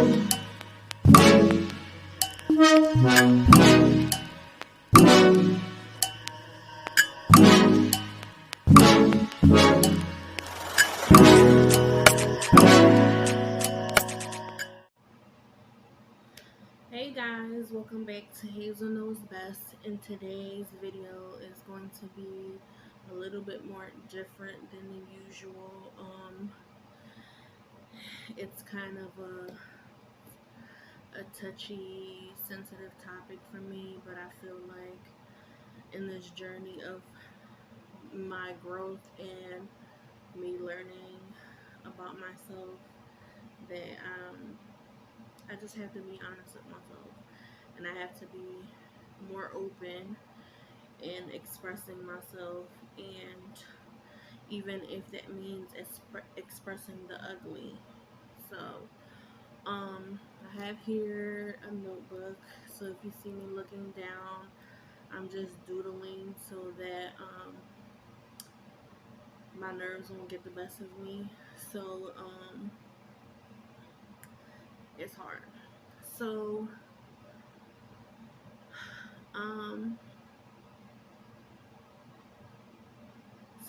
Hey guys, welcome back to Hazel Knows Best, and today's video is going to be a little bit more different than the usual. It's kind of a touchy, sensitive topic for me, but I feel like in this journey of my growth and me learning about myself that I just have to be honest with myself, and I have to be more open in expressing myself, and even if that means expressing the ugly. So I have here a notebook, so if you see me looking down, I'm just doodling so that my nerves won't get the best of me. So it's hard. So um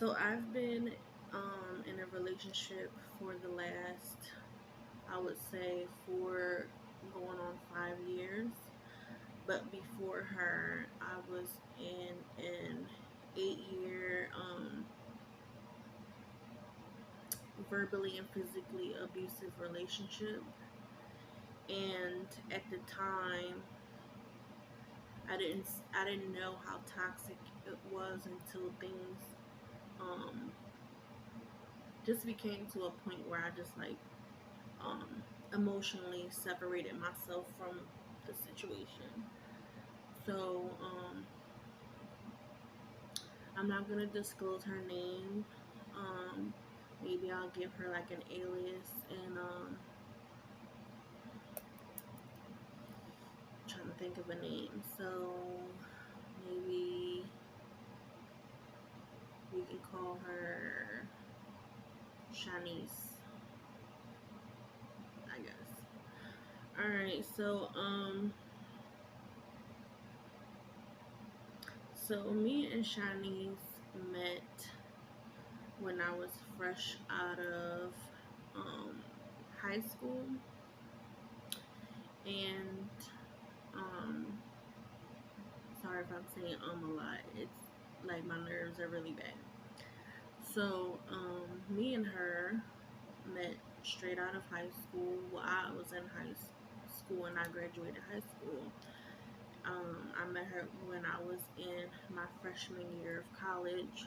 so I've been in a relationship for the last, I would say, for going on 5 years. But before her, I was in an 8 year verbally and physically abusive relationship. And at the time, I didn't know how toxic it was until things um just became to a point where I just like um emotionally separated myself from the situation. So I'm not gonna disclose her name. Um, Maybe I'll give her like an alias, and I'm trying to think of a name. So maybe we can call her Shanice, I guess. All right. So me and Shanice met when I was fresh out of um high school, and um sorry if I'm saying a lot. It's like my nerves are really bad. So, me and her met straight out of high school. Well, I was in school and I graduated high school. I met her when I was in my freshman year of college,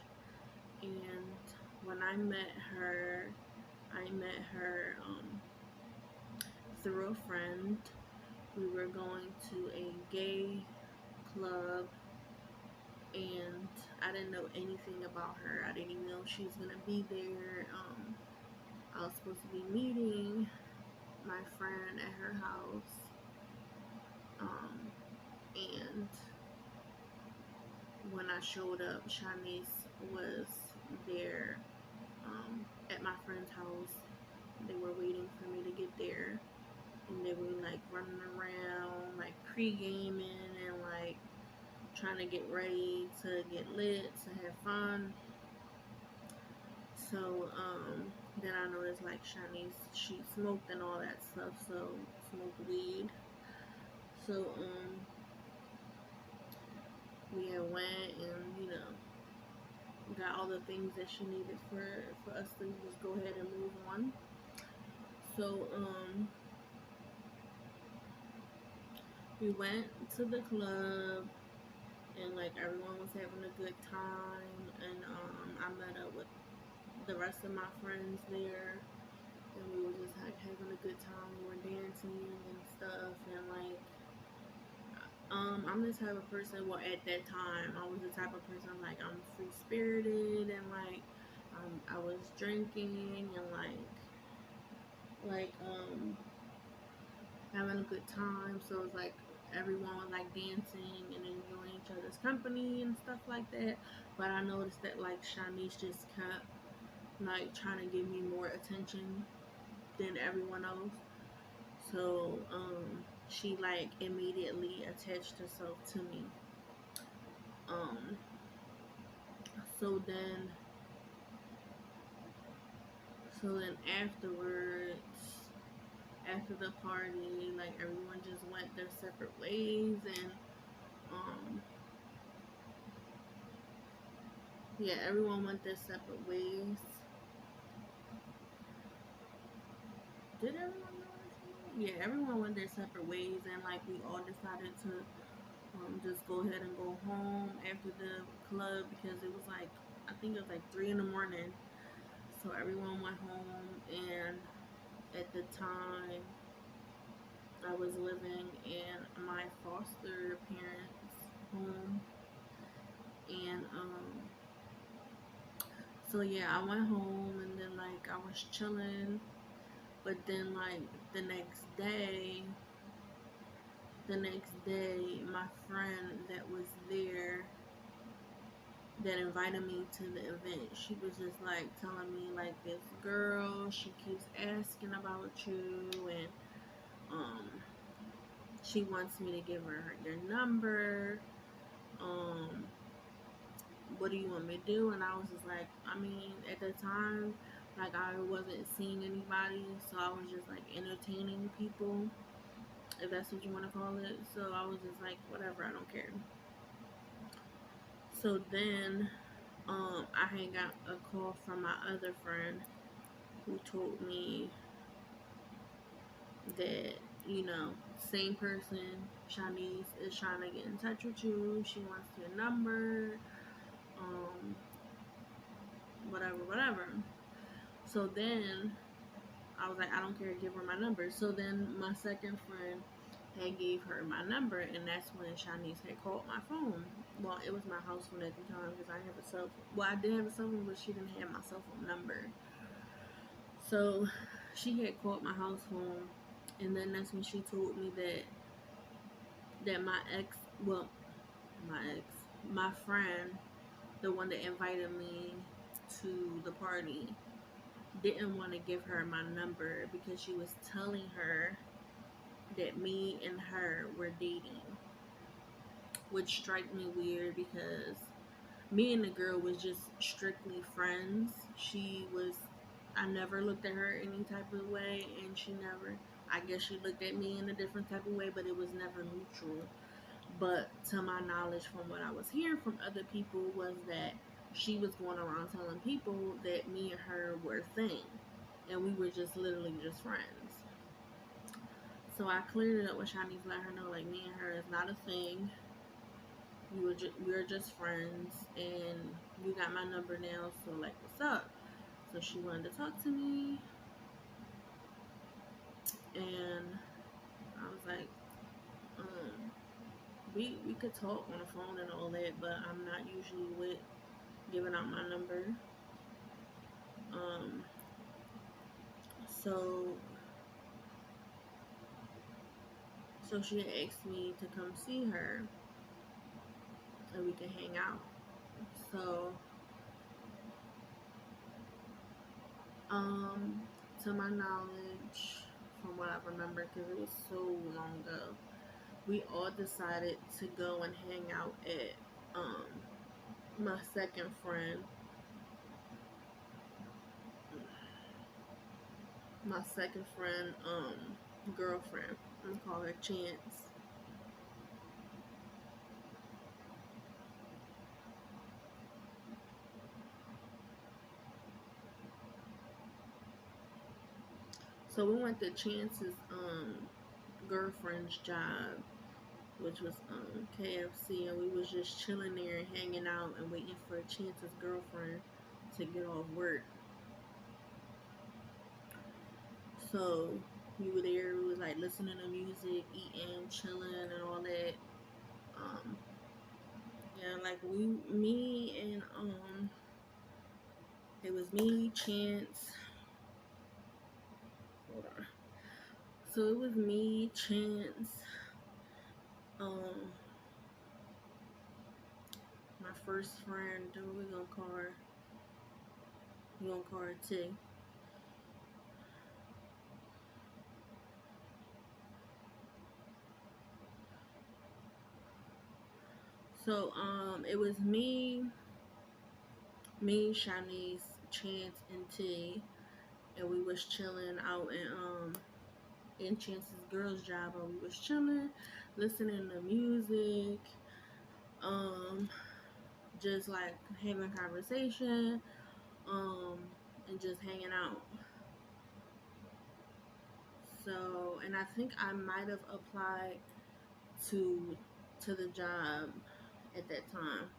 and when I met her through a friend. We were going to a gay club, and I didn't know anything about her. I didn't even know she was gonna be there. I was supposed to be meeting my friend at her house, and when I showed up, Shanice was there at my friend's house. They were waiting for me to get there, and they were like running around, like pre-gaming and like trying to get ready to get lit, to have fun. So then I noticed like Shanice, she smoked and all that stuff, so smoked weed. So we had went and got all the things that she needed for us to just go ahead and move on. So we went to the club, and like everyone was having a good time, and I met up with the rest of my friends there, and we were just like having a good time. We were dancing and stuff, and like I'm the type of person. Well, at that time, I was the type of person like I'm free spirited, and like I was drinking and like having a good time. So it's like everyone was like dancing and enjoying each other's company and stuff like that. But I noticed that like Shanice just kept like trying to give me more attention than everyone else. So she like immediately attached herself to me. Um, so then so then afterwards, after the party, like everyone just went their separate ways, and um yeah, everyone went their separate ways. Did everyone know? Yeah, everyone went their separate ways, and like we all decided to just go ahead and go home after the club because it was like, I think it was like 3 in the morning. So everyone went home, and at the time I was living in my foster parents' home, and so yeah, I went home, and then like I was chilling, but then like the next day, the next day, my friend that was there that invited me to the event, she was just like telling me like, this girl, she keeps asking about you, and um she wants me to give her your number. Um what do you want me to do? And I was just like, I mean, at the time, like I wasn't seeing anybody, so I was just like entertaining people, if that's what you want to call it. So I was just like, whatever, I don't care. So then I had got a call from my other friend who told me that, same person, Shanice, is trying to get in touch with you. She wants your number, um, whatever, whatever. So then I was like, I don't care, give her my number. So then my second friend had gave her my number, and that's when Shanice had called my phone. Well, it was my house phone at the time because I have a cell phone. Well, I did have a cell phone, but she didn't have my cell phone number. So she had called my house phone, and then that's when she told me that my ex, well, my ex, my friend, the one that invited me to the party, didn't want to give her my number because she was telling her that me and her were dating, which struck me weird because me and the girl was just strictly friends. I never looked at her any type of way, and she never, I guess she looked at me in a different type of way, but it was never mutual. But to my knowledge, from what I was hearing from other people, was that she was going around telling people that me and her were a thing, and we were just literally just friends. So I cleared it up with Shanice, let her know like, me and her is not a thing. We were just friends, and you got my number now. So like, what's up? So she wanted to talk to me, and I was like, um, we could talk on the phone and all that, but I'm not usually with giving out my number. Um, so so she asked me to come see her, and we could hang out. So um, to my knowledge, from what I remember, because it was so long ago, we all decided to go and hang out at um my second friend, my second friend girlfriend. I'm gonna call her Chance. So we went to Chance's girlfriend's job, which was KFC, and we was just chilling there and hanging out and waiting for Chance's girlfriend to get off work. So we were there. We was like listening to music, eating, chilling, and all that. Um, yeah, like me, and it was me, Chance. Hold on. So it was me, Chance, um, my first friend. What we gonna call her? We gonna call her T. So it was Shanice, Chance, and T, and we was chilling out in Chance's girls' job, and we was chilling, listening to music, um, just like having conversation, um, and just hanging out. So, and I think I might have applied to the job at that time.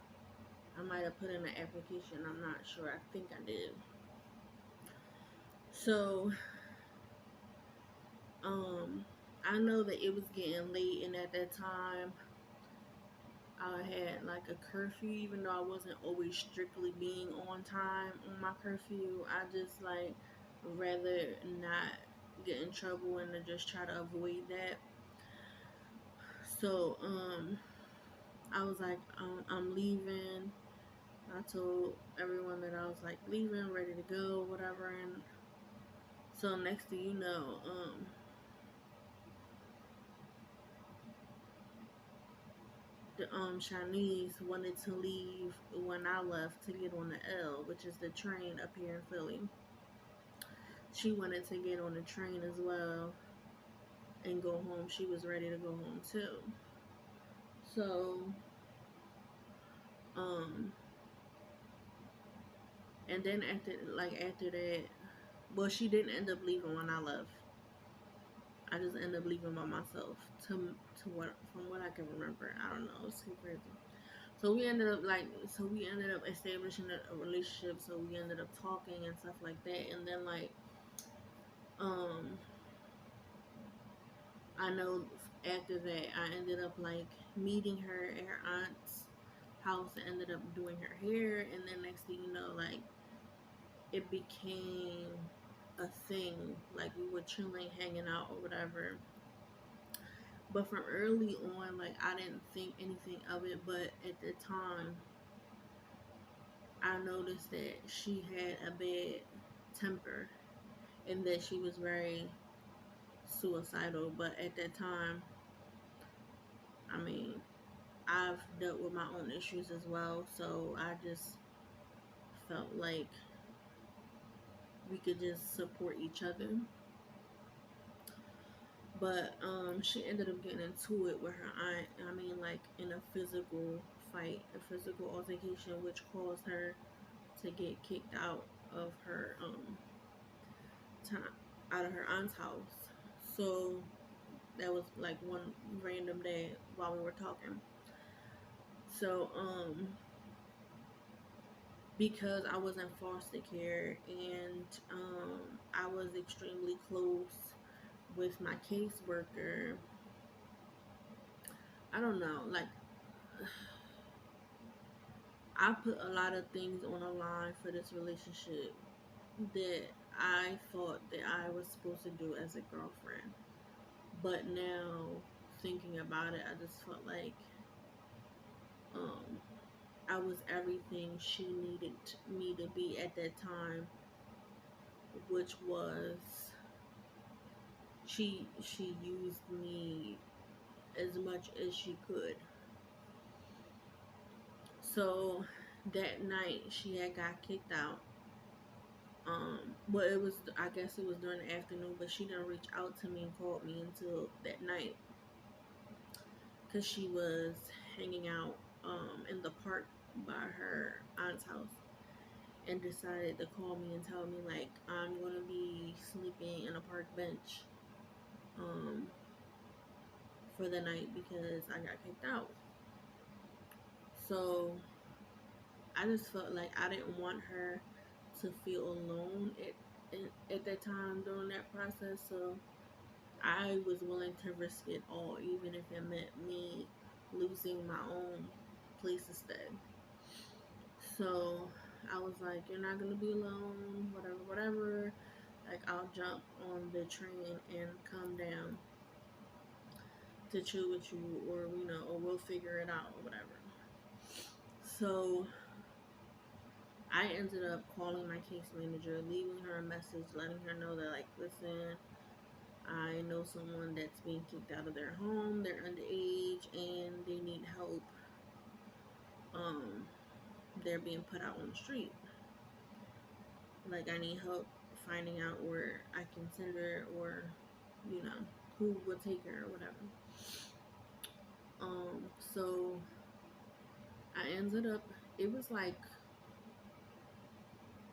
I might have put in an application. I'm not sure. I think I did. So, um, I know that it was getting late, and at that time, I had like a curfew. Even though I wasn't always strictly being on time on my curfew, I just like rather not get in trouble and to just try to avoid that. So, I was like, I'm leaving. I told everyone that I was like leaving, ready to go, whatever. And so next thing you know, the Chinese wanted to leave when I left to get on the L, which is the train up here in Philly. She wanted to get on the train as well and go home. She was ready to go home too. So, um, and then after that, well, she didn't end up leaving when I left. I just ended up leaving by myself to what from what I can remember. I don't know. It's too crazy. So we ended up establishing a relationship. So we ended up talking and stuff like that. And then um, I know after that I ended up like meeting her at her aunt's house and ended up doing her hair. And then next thing you know, like it became a thing. Like we were chilling, hanging out or whatever. But from early on, like I didn't think anything of it. But at the time, I noticed that she had a bad temper and that she was very suicidal. But at that time, I mean, I've dealt with my own issues as well. So I just felt like we could just support each other. But she ended up getting into it with her aunt. I mean, like in a physical fight, a physical altercation, which caused her to get kicked out of her time out of her aunt's house. So that was like one random day while we were talking. So because I was in foster care and I was extremely close with my caseworker. I don't know, like I put a lot of things on the line for this relationship that I thought that I was supposed to do as a girlfriend. But now thinking about it, I just felt like um, I was everything she needed me to be at that time, which was she used me as much as she could. So that night she had got kicked out. Well, it was I guess it was during the afternoon, but she didn't reach out to me and called me until that night because she was hanging out in the park by her aunt's house and decided to call me and tell me like I'm gonna be sleeping in a park bench um, for the night because I got kicked out. So I just felt like I didn't want her to feel alone at that time during that process. So I was willing to risk it all, even if it meant me losing my own place to stay. So I was like, you're not gonna be alone, whatever, whatever. Like I'll jump on the train and come down to chill with you, or or we'll figure it out, or whatever. So I ended up calling my case manager, leaving her a message, letting her know that like, listen, I know someone that's being kicked out of their home, they're underage, and they need help um, they're being put out on the street. Like, I need help finding out where I can send her, or, you know, who will take her or whatever. So I ended up, it was like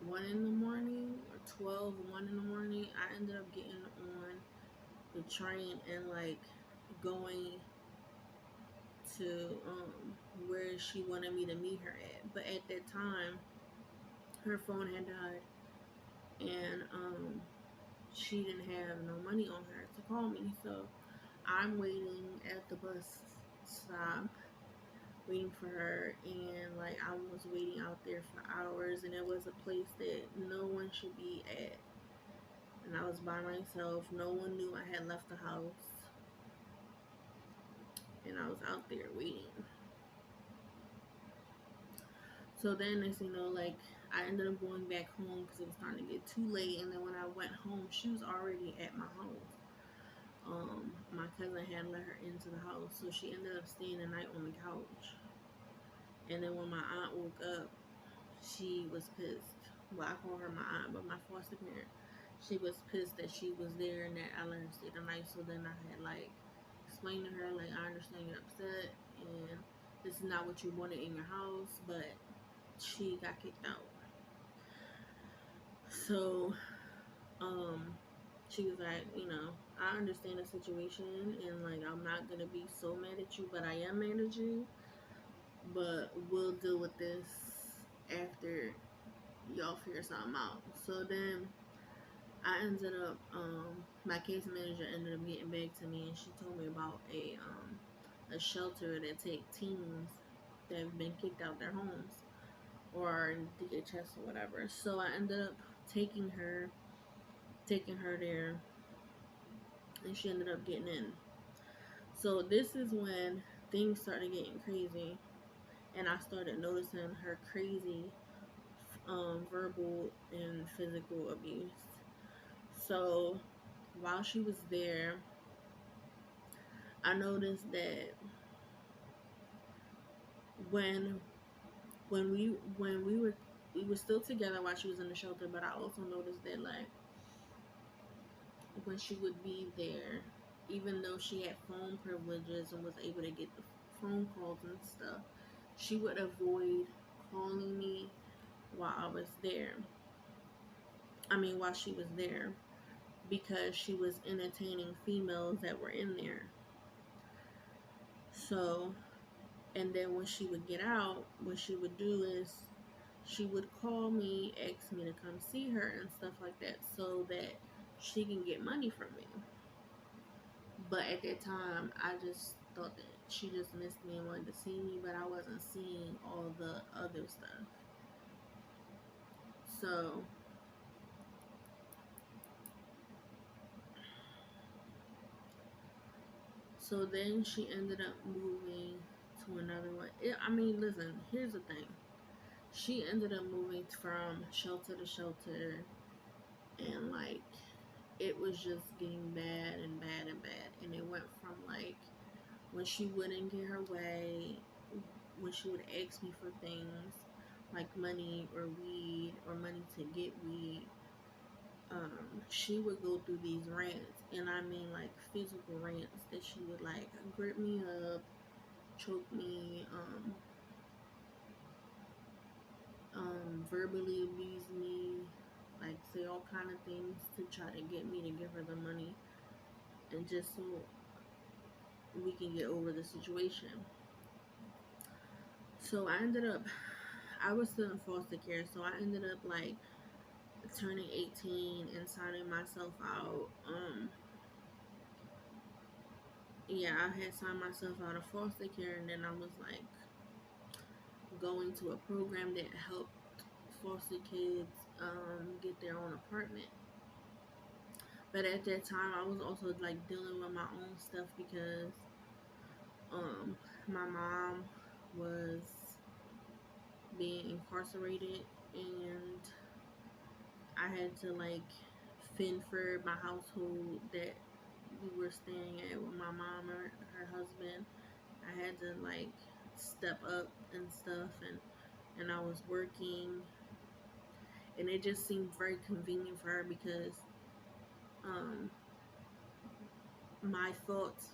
1 in the morning or 12, 1 in the morning. I ended up getting on the train and like going to where she wanted me to meet her at. But at that time, her phone had died, and she didn't have no money on her to call me. So I'm waiting at the bus stop, waiting for her, and like I was waiting out there for hours, and it was a place that no one should be at. And I was by myself. No one knew I had left the house, and I was out there waiting. So then, as you know, like I ended up going back home because it was starting to get too late. And then when I went home, she was already at my house. My cousin had let her into the house, so she ended up staying the night on the couch. And then when my aunt woke up, she was pissed. Well, I call her my aunt, but my foster parent. She was pissed that she was there and that I let her stay the night. So then I had like explained to her, like, I understand you're upset and this is not what you wanted in your house, but she got kicked out. So, she was like, you know, I understand the situation and like I'm not gonna be so mad at you, but I am mad at you. But we'll deal with this after y'all figure something out. So then I ended up, my case manager ended up getting back to me, and she told me about a shelter that take teens that have been kicked out their homes or in DHS or whatever. So I ended up taking her there, and she ended up getting in. So this is when things started getting crazy, and I started noticing her crazy verbal and physical abuse. So while she was there, I noticed that when when we were still together while she was in the shelter, but I also noticed that like when she would be there, even though she had phone privileges and was able to get the phone calls and stuff, she would avoid calling me while I was there. I mean, while she was there, because she was entertaining females that were in there. So, and then when she would get out, what she would do is she would call me, ask me to come see her and stuff like that so that she can get money from me. But at that time, I just thought that she just missed me and wanted to see me, but I wasn't seeing all the other stuff. So, then she ended up moving to another one. I mean, listen, here's the thing. She ended up moving from shelter to shelter, and like it was just getting bad and bad and bad. And it went from like when she wouldn't get her way, when she would ask me for things like money or weed or money to get weed, she would go through these rants, and I mean like physical rants that she would like grip me up, choke me, verbally abuse me, like say all kind of things to try to get me to give her the money, and just so we can get over the situation. So I was still in foster care, so I ended up like turning 18 and signing myself out. Yeah, I had signed myself out of foster care, and then I was like going to a program that helped foster kids get their own apartment. But at that time, I was also like dealing with my own stuff because my mom was being incarcerated, and I had to like fend for my household that we were staying at with my mom and her husband. I had to like step up and stuff, and I was working, and it just seemed very convenient for her because um, my thoughts